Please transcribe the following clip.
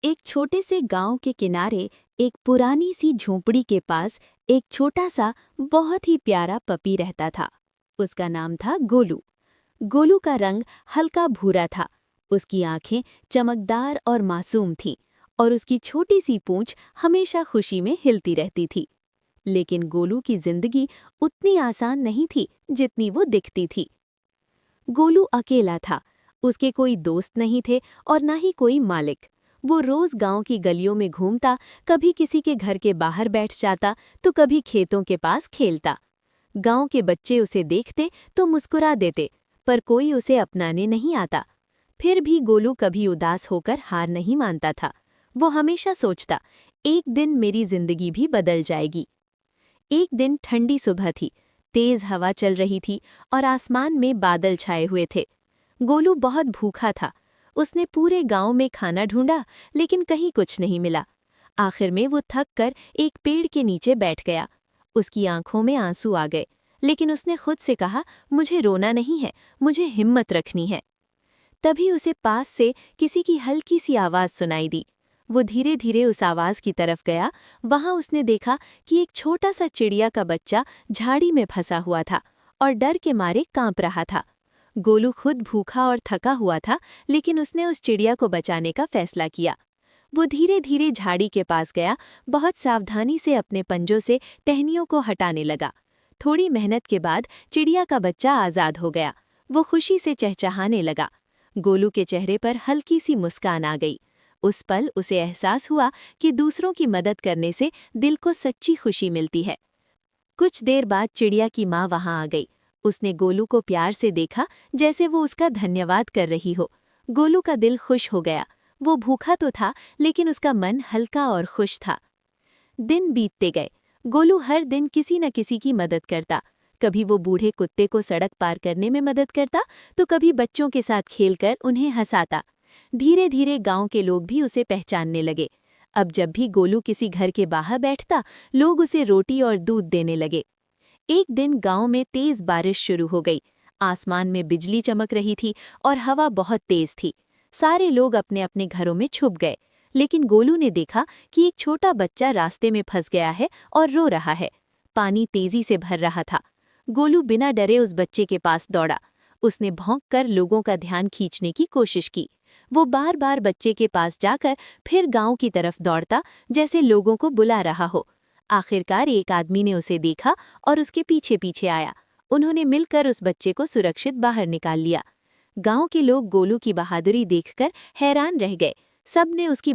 एक छोटे से गांव के किनारे एक पुरानी सी झोंपड़ी के पास एक छोटा सा बहुत ही प्यारा पपी रहता था। उसका नाम था गोलू। गोलू का रंग हल्का भूरा था। उसकी आंखें चमकदार और मासूम थीं और उसकी छोटी सी पूंछ हमेशा खुशी में हिलती रहती थी। लेकिन गोलू की जिंदगी उतनी आसान नहीं थी जितनी वो दिखती थी। गोलू अकेला था। उसके कोई दोस्त नहीं थे और न ही कोई मालिक। वो रोज गांव की गलियों में घूमता, कभी किसी के घर के बाहर बैठ जाता तो कभी खेतों के पास खेलता। गांव के बच्चे उसे देखते तो मुस्कुरा देते, पर कोई उसे अपनाने नहीं आता। फिर भी गोलू कभी उदास होकर हार नहीं मानता था। वो हमेशा सोचता, एक दिन मेरी जिंदगी भी बदल जाएगी। एक दिन ठंडी सुबह थी। तेज हवा चल रही थी और आसमान में बादल छाए हुए थे। गोलू बहुत भूखा था। उसने पूरे गांव में खाना ढूंढा, लेकिन कहीं कुछ नहीं मिला। आखिर में वो थक कर एक पेड़ के नीचे बैठ गया। उसकी आंखों में आंसू आ गए, लेकिन उसने खुद से कहा, मुझे रोना नहीं है, मुझे हिम्मत रखनी है। तभी उसे पास से किसी की हल्की सी आवाज़ सुनाई दी। वो धीरे धीरे उस आवाज़ की तरफ गया। वहां उसने देखा कि एक छोटा सा चिड़िया का बच्चा झाड़ी में फंसा हुआ था और डर के मारे कांप रहा था। गोलू खुद भूखा और थका हुआ था, लेकिन उसने उस चिड़िया को बचाने का फैसला किया। वो धीरे धीरे झाड़ी के पास गया, बहुत सावधानी से अपने पंजों से टहनियों को हटाने लगा। थोड़ी मेहनत के बाद चिड़िया का बच्चा आज़ाद हो गया। वो खुशी से चहचहाने लगा। गोलू के चेहरे पर हल्की सी मुस्कान आ गई। उस पल उसे एहसास हुआ कि दूसरों की मदद करने से दिल को सच्ची खुशी मिलती है। कुछ देर बाद चिड़िया की माँ वहां आ गई। उसने गोलू को प्यार से देखा, जैसे वो उसका धन्यवाद कर रही हो। गोलू का दिल खुश हो गया। वो भूखा तो था, लेकिन उसका मन हल्का और खुश था। दिन बीतते गए। गोलू हर दिन किसी न किसी की मदद करता। कभी वो बूढ़े कुत्ते को सड़क पार करने में मदद करता, तो कभी बच्चों के साथ खेलकर उन्हें हंसाता। धीरे धीरे गांव के लोग भी उसे पहचानने लगे। अब जब भी गोलू किसी घर के बाहर बैठता, लोग उसे रोटी और दूध देने लगे। एक दिन गांव में तेज बारिश शुरू हो गई। आसमान में बिजली चमक रही थी और हवा बहुत तेज थी। सारे लोग अपने अपने घरों में छुप गए, लेकिन गोलू ने देखा कि एक छोटा बच्चा रास्ते में फंस गया है और रो रहा है। पानी तेजी से भर रहा था। गोलू बिना डरे उस बच्चे के पास दौड़ा। उसने भौंककर लोगों का ध्यान खींचने की कोशिश की। वो बार बार बच्चे के पास जाकर फिर गांव की तरफ दौड़ता, जैसे लोगों को बुला रहा हो। आखिरकार एक आदमी ने उसे देखा और उसके पीछे पीछे आया। उन्होंने मिलकर उस बच्चे को सुरक्षित बाहर निकाल लिया। गांव के लोग गोलू की बहादुरी देखकर हैरान रह गए। सब ने उसकी